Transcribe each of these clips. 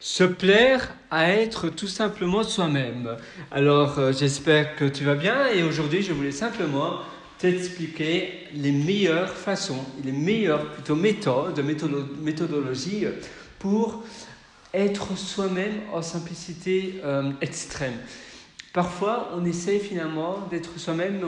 Se plaire à être tout simplement soi-même. Alors, j'espère que tu vas bien et aujourd'hui, je voulais simplement t'expliquer les meilleures façons, les meilleures plutôt méthodologies pour être soi-même en simplicité extrême. Parfois, on essaie finalement d'être soi-même,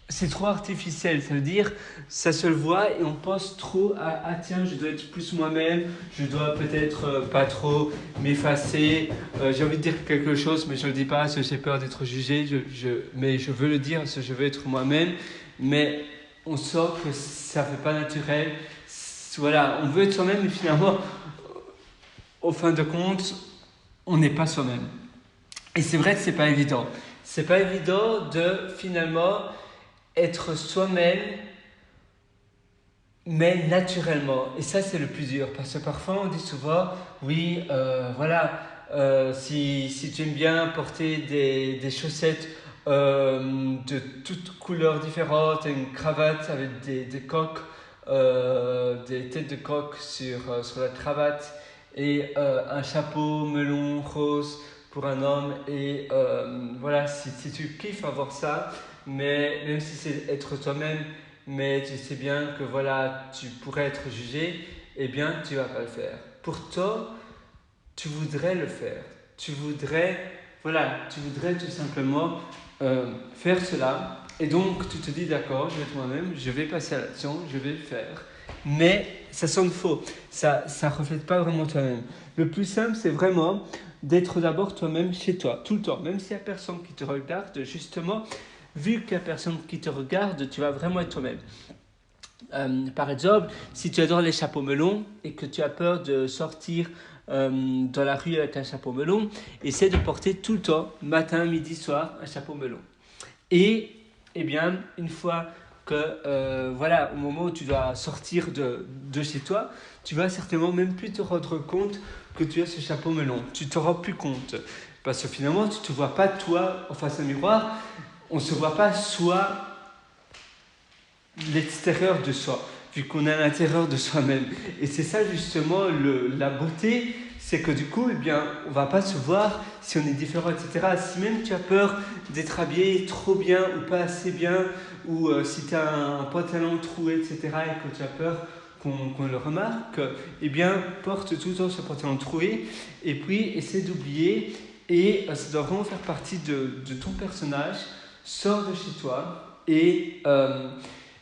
c'est trop artificiel, ça veut dire ça se le voit et on pense trop à ah tiens je dois être plus moi-même, je dois peut-être pas trop m'effacer, j'ai envie de dire quelque chose mais je le dis pas parce que j'ai peur d'être jugé, mais je veux le dire parce que je veux être moi-même, mais on sent que ça fait pas naturel, voilà, on veut être soi-même mais finalement au fin de compte on n'est pas soi-même. Et c'est vrai que c'est pas évident. C'est pas évident de finalement être soi-même, mais naturellement. Et ça, c'est le plus dur. Parce que parfois, on dit souvent, oui, voilà, si tu aimes bien porter des chaussettes de toutes couleurs différentes, et une cravate avec des coques, des têtes de coq sur la cravate, et un chapeau melon rose pour un homme, et voilà, si tu kiffes avoir ça, mais même si c'est être toi-même, mais tu sais bien que voilà, tu pourrais être jugé, eh bien, tu vas pas le faire. Pourtant, tu voudrais le faire. Tu voudrais, voilà, tu voudrais tout simplement faire cela. Et donc, tu te dis, d'accord, je vais être moi-même, je vais passer à l'action, je vais le faire. Mais ça sonne faux. Ça reflète pas vraiment toi-même. Le plus simple, c'est vraiment d'être d'abord toi-même chez toi, tout le temps. Même s'il n'y a personne qui te regarde, justement, vu qu'il n'y a personne qui te regarde, tu vas vraiment être toi-même. Par exemple, si tu adores les chapeaux melons et que tu as peur de sortir dans la rue avec un chapeau melon, essaie de porter tout le temps, matin, midi, soir, un chapeau melon. Et, eh bien, une fois que, voilà, au moment où tu dois sortir de chez toi, tu vas certainement même plus te rendre compte que tu as ce chapeau melon. Tu te rends plus compte. Parce que finalement, tu ne te vois pas toi en face d'un miroir. On ne se voit pas soi l'extérieur de soi, vu qu'on est à l'intérieur de soi-même. Et c'est ça justement la beauté, c'est que du coup, eh bien, on va pas se voir si on est différent, etc. Si même tu as peur d'être habillé trop bien ou pas assez bien, ou si tu as un pantalon troué, etc., et que tu as peur qu'on le remarque, eh bien, porte tout le temps ce pantalon troué, et puis essaie d'oublier, et ça doit vraiment faire partie de ton personnage, sors de chez toi, et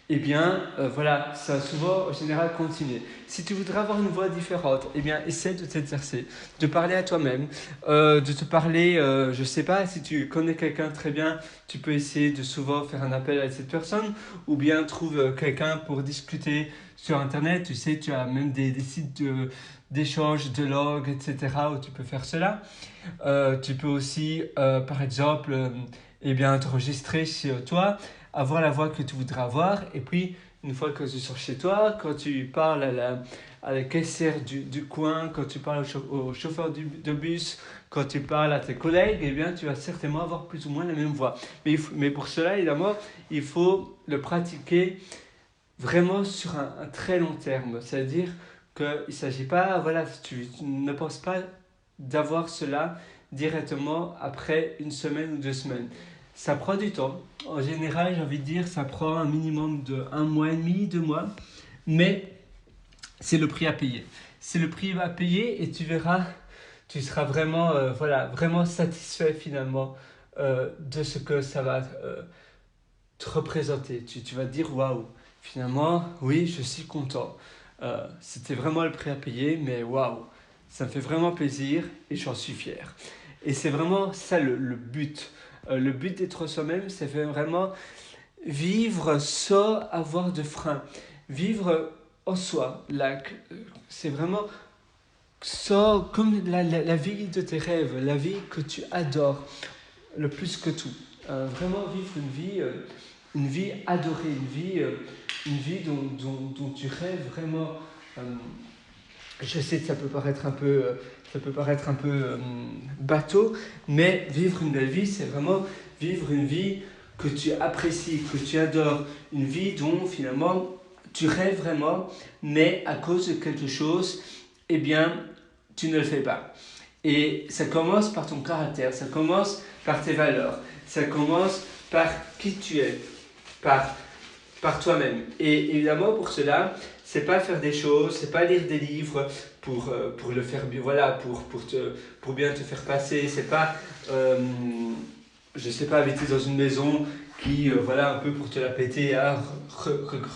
eh bien, voilà, ça va souvent, en général, continuer. Si tu voudrais avoir une voix différente, eh bien, essaie de t'exercer, de parler à toi-même, de te parler, je ne sais pas, si tu connais quelqu'un très bien, tu peux essayer de souvent faire un appel à cette personne, ou bien trouve quelqu'un pour discuter sur Internet. Tu sais, tu as même des sites d'échange de langues, etc., où tu peux faire cela. Tu peux aussi, par exemple, eh bien, t'enregistrer chez toi, avoir la voix que tu voudrais avoir, et puis une fois que tu sors chez toi, quand tu parles à la caissière du coin, quand tu parles au chauffeur de bus, quand tu parles à tes collègues, eh bien tu vas certainement avoir plus ou moins la même voix. Mais pour cela, évidemment, il faut le pratiquer vraiment sur un très long terme. C'est-à-dire qu'il ne s'agit pas, voilà, tu ne penses pas d'avoir cela directement après une semaine ou 2 semaines. Ça prend du temps. En général, j'ai envie de dire, ça prend un minimum de 1 mois et demi, 2 mois. Mais c'est le prix à payer. C'est le prix à payer et tu verras, tu seras vraiment, voilà, vraiment satisfait finalement de ce que ça va te représenter. Tu vas te dire, waouh, finalement, oui, je suis content. C'était vraiment le prix à payer, mais waouh, ça me fait vraiment plaisir et j'en suis fier. Et c'est vraiment ça le but. Le but d'être soi-même, c'est vraiment vivre sans avoir de frein. Vivre en soi. C'est vraiment sans, comme la vie de tes rêves, la vie que tu adores le plus que tout. Vraiment vivre une vie adorée, une vie dont tu rêves vraiment. Euh, je sais que ça peut paraître un peu bateau, mais vivre une belle vie, c'est vraiment vivre une vie que tu apprécies, que tu adores, une vie dont finalement tu rêves vraiment, mais à cause de quelque chose, eh bien, tu ne le fais pas. Et ça commence par ton caractère, ça commence par tes valeurs, ça commence par qui tu es, par toi-même. Et évidemment, pour cela, c'est pas faire des choses, c'est pas lire des livres pour le faire bien, voilà, pour bien te faire passer, c'est pas, je sais pas, habiter dans une maison qui, voilà, un peu pour te la péter, à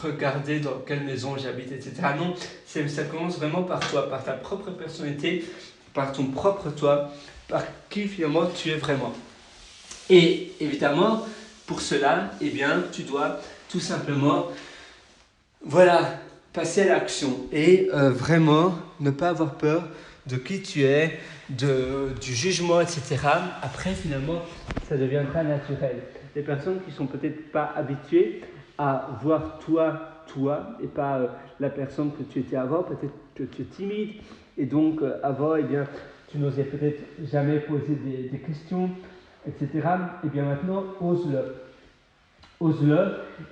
regarder dans quelle maison j'habite, etc. Non, ça commence vraiment par toi, par ta propre personnalité, par ton propre toi, par qui finalement tu es vraiment. Et évidemment, pour cela, eh bien, tu dois tout simplement, voilà, passer à l'action et vraiment ne pas avoir peur de qui tu es, du jugement, etc. Après, finalement, ça deviendra naturel. Les personnes qui sont peut-être pas habituées à voir toi, et pas la personne que tu étais avant, peut-être que tu es timide, et donc avant, eh bien, tu n'osais peut-être jamais poser des questions, etc. Et bien maintenant, ose-le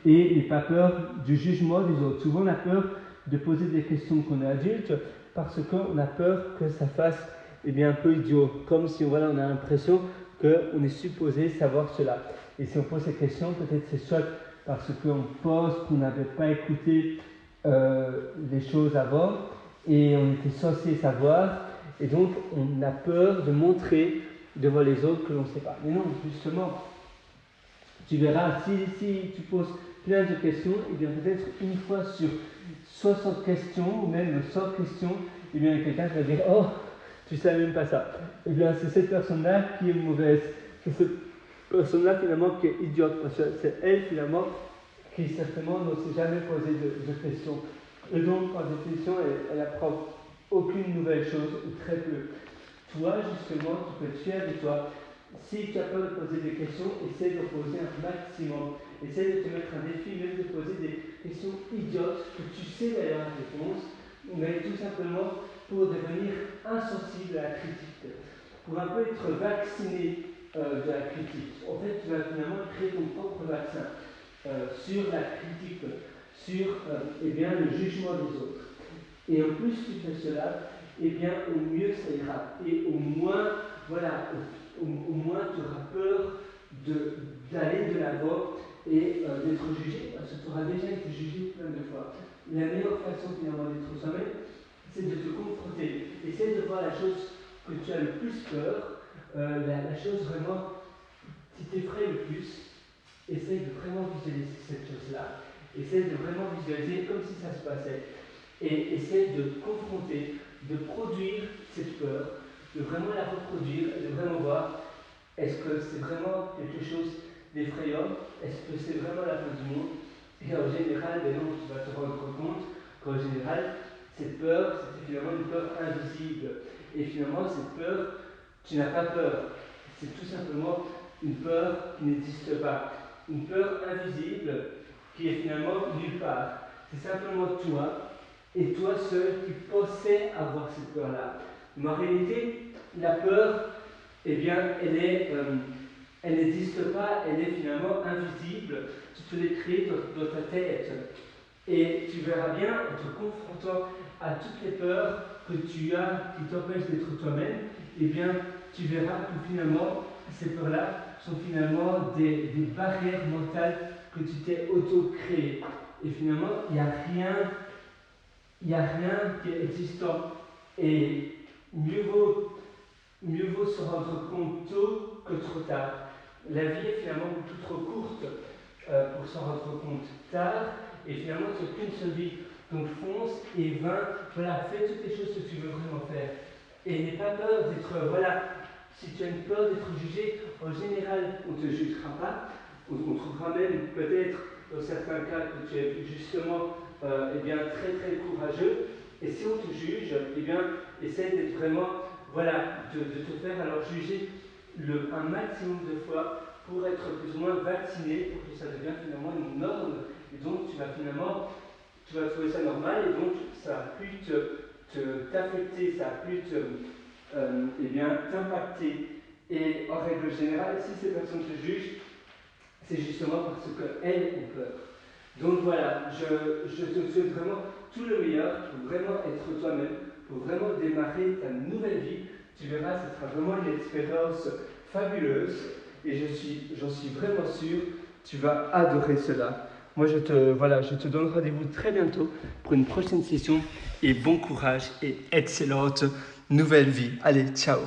et n'aie pas peur du jugement des autres. Souvent, on a peur de poser des questions quand on est adulte parce qu'on a peur que ça fasse un peu idiot, comme si voilà, on a l'impression qu'on est supposé savoir cela. Et si on pose ces questions, peut-être c'est soit parce qu'on pense qu'on n'avait pas écouté les choses avant et on était censé savoir, et donc on a peur de montrer devant les autres que l'on ne sait pas. Mais non, justement, tu verras, si tu poses plein de questions, et bien peut-être une fois sur 60 questions, ou même 100 questions, et bien il y a quelqu'un qui va dire « Oh, tu ne savais même pas ça ». Et bien c'est cette personne-là qui est mauvaise. C'est cette personne-là finalement qui est idiote, parce que c'est elle finalement qui certainement ne s'est jamais posé de questions. Et donc quand des questions, elle apprend aucune nouvelle chose, ou très peu. Toi, justement, tu peux être fier de toi. Si tu as peur de poser des questions, essaie de poser un maximum. Essaie de te mettre un défi, même de poser des questions idiotes que tu sais d'ailleurs la réponse, mais tout simplement pour devenir insensible à la critique, pour un peu être vacciné de la critique. En fait, tu vas finalement créer ton propre vaccin sur la critique, sur le jugement des autres. Et en plus tu fais cela, eh bien au mieux ça ira. Et au moins, voilà, au moins tu auras peur d'aller de l'avant et d'être jugé, parce que tu auras déjà été jugé plein de fois. La meilleure façon finalement d'être soi-même, c'est de te confronter. Essaye de voir la chose que tu as le plus peur, la chose vraiment qui t'effraie le plus. Essaye de vraiment visualiser cette chose-là. Essaye de vraiment visualiser comme si ça se passait. Et essaye de confronter, de produire cette peur, de vraiment la reproduire, de vraiment voir est-ce que c'est vraiment quelque chose d'effrayant, est-ce que c'est vraiment la fin du monde. Et en général, non, tu vas te rendre compte qu'en général, cette peur, c'est finalement une peur invisible. Et finalement, cette peur, tu n'as pas peur. C'est tout simplement une peur qui n'existe pas. Une peur invisible qui est finalement nulle part. C'est simplement toi et toi seul qui pensais avoir cette peur-là. Mais en réalité, la peur, eh bien, elle n'existe pas, elle est finalement invisible. Tu peux l'écrire dans ta tête. Et tu verras bien, en te confrontant à toutes les peurs que tu as, qui t'empêchent d'être toi-même, eh bien, tu verras que finalement, ces peurs-là sont finalement des barrières mentales que tu t'es auto-créées. Et finalement, il n'y a rien qui est existant. Et mieux vaut se rendre compte tôt que trop tard. La vie est finalement beaucoup trop courte pour s'en rendre compte tard. Et finalement, tu n'as qu'une seule vie. Donc fonce et voilà, fais toutes les choses que tu veux vraiment faire. Et n'aie pas peur d'être, si tu as une peur d'être jugé, en général, on ne te jugera pas. On trouvera même peut-être, dans certains cas, que tu es justement très très courageux. Et si on te juge, essaie d'être vraiment, de te faire alors juger un maximum de fois pour être plus ou moins vacciné, pour que ça devienne finalement une norme. Et donc tu vas trouver ça normal, et donc ça va plus t'affecter, ça va plus t'impacter. Et en règle générale, si ces personnes te jugent, c'est justement parce qu'elles ont peur. Donc voilà, je te souhaite vraiment tout le meilleur pour vraiment être toi-même, pour vraiment démarrer ta nouvelle vie. Tu verras, ce sera vraiment une expérience fabuleuse et j'en suis vraiment sûr, tu vas adorer cela. Moi, je te donne rendez-vous très bientôt pour une prochaine session et bon courage et excellente nouvelle vie. Allez, ciao!